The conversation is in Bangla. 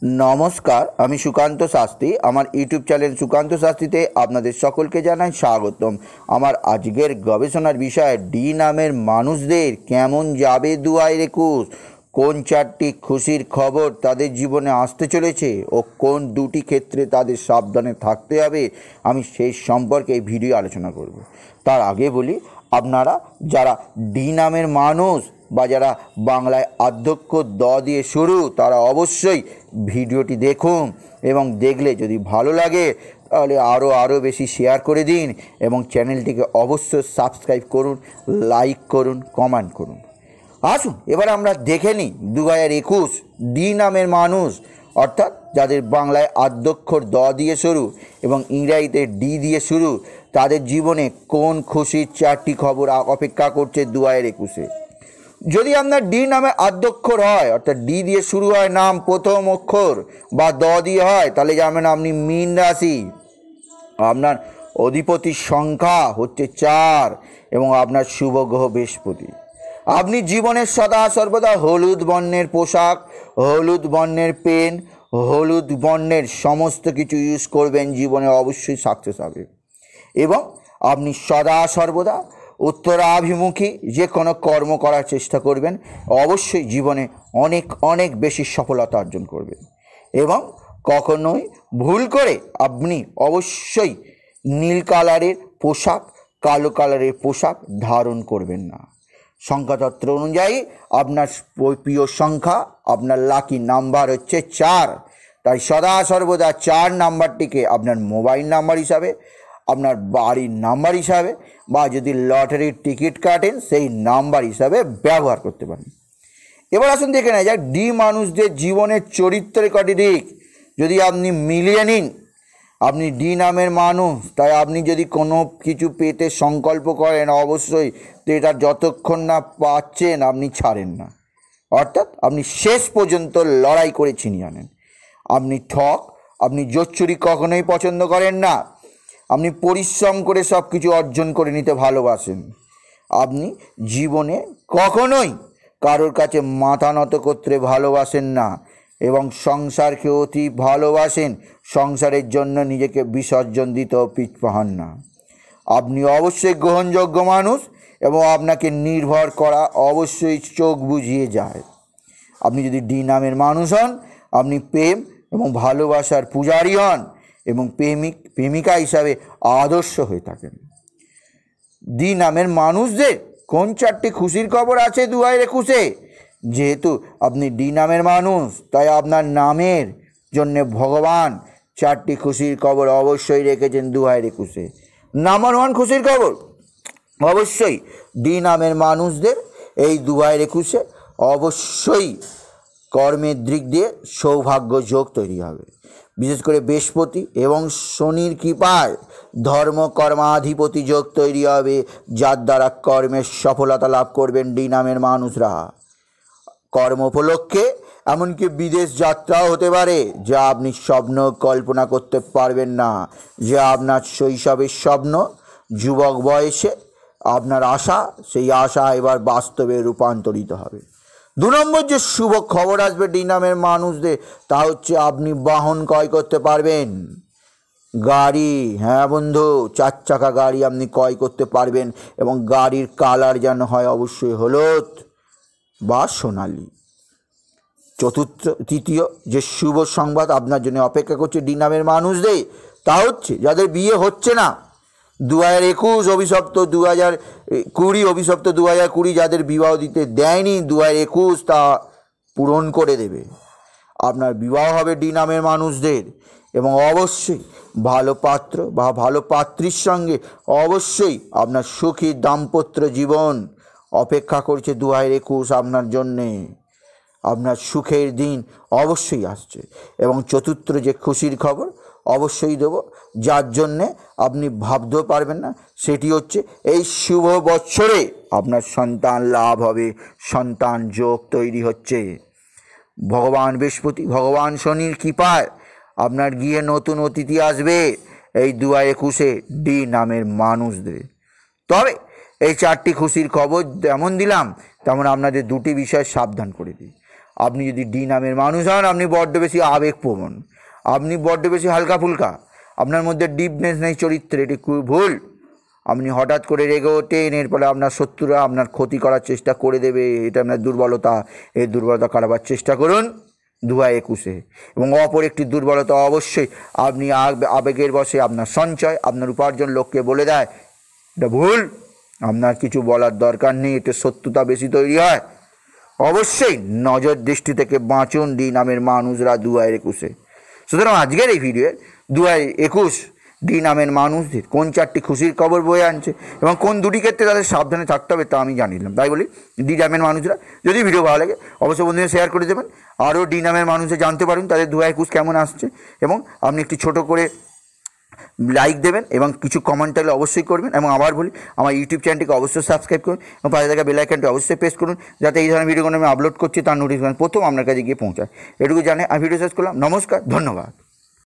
नमस्कार आमी सुकान्त शास्त्री आमार यूट्यूब चैनल सुकान्त शास्त्रीते आपनादेर सकलके जानाई स्वागतम। आमार आजकेर गवेषणार विषय डी नामेर मानुषदेर केमन जाबे 2021, कोन चारटी खुशिर खबर तादेर जीवने आसते चलेछे ओ कोन दुटी क्षेत्रे तादेर साबधाने थाकते हबे आमी सेई सम्पर्के एई भिडियो आलोचना करब। तार आगे बोली आपनारा जारा डी नामेर मानुष বা যারা বাংলায় আদ্যক্ষ দ দিয়ে শুরু তারা অবশ্যই ভিডিওটি দেখুন এবং দেখলে যদি ভালো লাগে তাহলে আরও বেশি শেয়ার করে দিন এবং চ্যানেলটিকে অবশ্যই সাবস্ক্রাইব করুন, লাইক করুন, কমেন্ট করুন। আসুন এবার আমরা দেখে নিই 2021 ডি নামের মানুষ অর্থাৎ যাদের বাংলায় আদ্যক্ষর দ দিয়ে শুরু এবং ইংরেজিতে ডি দিয়ে শুরু তাদের জীবনে কোন খুশির চারটি খবর অপেক্ষা করছে 2021-এ। যদি আপনার ডি নামে আদ্যক্ষর হয় অর্থাৎ ডি দিয়ে শুরু হয় নাম প্রথম অক্ষর বা দ দিয়ে হয় তাহলে জানবেন আপনি মীন রাশি। আপনার অধিপতির সংখ্যা হচ্ছে 4 এবং আপনার শুভ গ্রহ বৃহস্পতি। আপনি জীবনের সদা সর্বদা হলুদ বর্ণের পোশাক, হলুদ বর্ণের পেন, হলুদ বর্ণের সমস্ত কিছু ইউজ করবেন, জীবনে অবশ্যই সাকসেস হবে। এবং আপনি সদা সর্বদা উত্তরাভিমুখী যে কোনো কর্ম করার চেষ্টা করবেন, অবশ্যই জীবনে অনেক অনেক বেশি সফলতা অর্জন করবেন। এবং কখনোই ভুল করে আপনি অবশ্যই নীল কালারের পোশাক, কালো কালারের পোশাক ধারণ করবেন না। সংখ্যাতত্ত্ব অনুযায়ী আপনার প্রিয় সংখ্যা, আপনার লাকি নাম্বার হচ্ছে 4। তাই সদা সর্বদা 4 নাম্বারটিকে আপনার মোবাইল নাম্বার হিসাবে, আপনার বাড়ির নাম্বার হিসাবে বা যদি লটারির টিকিট কাটেন সেই নাম্বার হিসাবে ব্যবহার করতে পারেন। এবার আসুন দেখে নেওয়া যাক ডি মানুষদের জীবনের চরিত্রের কটি দিক যদি আপনি মিলিয়ে নিন। আপনি ডি নামের মানুষ, তাই আপনি যদি কোনো কিছু পেতে সংকল্প করেন অবশ্যই এটা যতক্ষণ না পাচ্ছেন আপনি ছাড়েন না, অর্থাৎ আপনি শেষ পর্যন্ত লড়াই করে ছিনিয়ে আনেন। আপনি আপনি জোচ্চুরি কখনোই পছন্দ করেন না। আপনি পরিশ্রম করে সব কিছু অর্জন করে নিতে ভালোবাসেন। আপনি জীবনে কখনোই কারোর কাছে মাথা নত করতে ভালোবাসেন না এবং সংসারকে অতি ভালোবাসেন। সংসারের জন্য নিজেকে বিসর্জন দিতেও পিছপা হন না। আপনি অবশ্যই গ্রহণযোগ্য মানুষ এবং আপনাকে নির্ভর করা অবশ্যই চোখ বুজিয়ে যায়। আপনি যদি ডি নামের মানুষ হন আপনি প্রেম এবং ভালোবাসার পূজারী হন এবং প্রেমিকা হিসাবে আদর্শ হয়ে থাকেন। ডি নামের মানুষদের কোন চারটি খুশির খবর আছে 2021-এ? যেহেতু আপনি ডি নামের মানুষ তাই আপনার নামের জন্য ভগবান 4টি খুশির খবর অবশ্যই রেখেছেন 2021-এ। নাম্বার 1 খুশির খবর অবশ্যই ডি নামের মানুষদের এই 2021-এ অবশ্যই কর্মের দিক দিয়ে সৌভাগ্য যোগ তৈরি হবে। বিশেষ করে বৃহস্পতি এবং শনির কৃপায় ধর্ম কর্মাধিপতি যোগ তৈরি হবে, যার দ্বারা কর্মের সফলতা লাভ করবেন ডি নামের মানুষরা। কর্ম উপলক্ষে এমনকি বিদেশ যাত্রাও হতে পারে যা আপনি স্বপ্ন কল্পনা করতে পারবেন না। যে আপনার শৈশবের স্বপ্ন, যুবক বয়সে আপনার আশা, সেই আশা এবার বাস্তবে রূপান্তরিত হবে। 2 নম্বর যে শুভ খবর আসবে ডি নামের মানুষদের তা হচ্ছে আপনি বাহন ক্রয় করতে পারবেন। গাড়ি, হ্যাঁ বন্ধু, 4 চাকা গাড়ি আপনি ক্রয় করতে পারবেন এবং গাড়ির কালার যেন হয় অবশ্যই হলুদ বা সোনালি। তৃতীয় যে শুভ সংবাদ আপনার জন্য অপেক্ষা করছে ডি নামের মানুষদের তা হচ্ছে যাদের বিয়ে হচ্ছে না। 2021 অভিশপ্ত 2020 অভিশপ্ত 2020 যাদের বিবাহ দিতে দেয়নি 2021 তা পূরণ করে দেবে। আপনার বিবাহ হবে ডি নামের মানুষদের এবং অবশ্যই ভালো পাত্র বা ভালো পাত্রীর সঙ্গে অবশ্যই আপনার সুখী দাম্পত্য জীবন অপেক্ষা করছে 2021 আপনার জন্যে। আপনার সুখের দিন অবশ্যই আসছে। এবং চতুর্থ যে খুশির খবর অবশ্যই দেব, যার জন্যে আপনি ভাবতেও পারবেন না, সেটি হচ্ছে এই শুভ বছরে আপনার সন্তান লাভ হবে, সন্তান যোগ তৈরি হচ্ছে। ভগবান বৃহস্পতি, ভগবান শনির কৃপায় আপনার গৃহে নতুন অতিথি আসবে এই 2021-এ ডি নামের মানুষদের। তবে এই 4টি খুশির খবর যেমন দিলাম তেমন আপনাদের 2টি বিষয় সাবধান করে দিই। আপনি যদি ডি নামের মানুষ হন, আপনি বড্ড বেশি আবেগপ্রবণ, আপনি বড্ড বেশি হালকা ফুলকা, আপনার মধ্যে ডিপনেস নেই চরিত্রে, এটি খুব ভুল। আপনি হঠাৎ করে রেগে ওঠেন, এর ফলে আপনার শত্রুরা আপনার ক্ষতি করার চেষ্টা করে দেবে, এটা আপনার দুর্বলতা। এই দুর্বলতা কাটাবার চেষ্টা করুন 2021-এ। এবং অপর একটি দুর্বলতা অবশ্যই, আপনি আবেগের বশে আপনার সঞ্চয়, আপনার উপার্জন লোককে বলে দেয়, এটা ভুল। আপনার কিছু বলার দরকার নেই, এতে শত্রুতা বেশি তৈরি হয়। অবশ্যই নজর দৃষ্টি থেকে বাঁচুন ডি নামের মানুষরা 2021-এ। সুতরাং আজকের এই ভিডিওয়ে 2021 ডি নামের মানুষদের কোন 4টি খুশির খবর বয়ে আনছে এবং কোন দুটি ক্ষেত্রে তাদের সাবধানে থাকতে হবে তা আমি জানিলাম। তাই বলি ডি নামের মানুষরা, যদি ভিডিও ভালো লাগে অবশ্যই বন্ধুদের শেয়ার করে দেবেন, আরও ডি নামের মানুষে জানতে পারুন তাদের 2021 কেমন আসছে। এবং আপনি একটি ছোট করে লাইক দেবেন এবং কিছু কমেন্ট থাকলে অবশ্যই করবেন। এবং আবার বলি, আমার ইউটিউব চ্যানেলটিকে অবশ্যই সাবস্ক্রাইব করুন এবং পাশে থাকা বেল আইকনটি অবশ্যই প্রেস করুন, যাতে এই ধরনের ভিডিওগুলো আমি আপলোড করছি তার নোটিফিকেশন প্রথম আপনার কাছে গিয়ে পৌঁছায়। এটুকু জানে আমি ভিডিও শেষ করলাম। নমস্কার, ধন্যবাদ।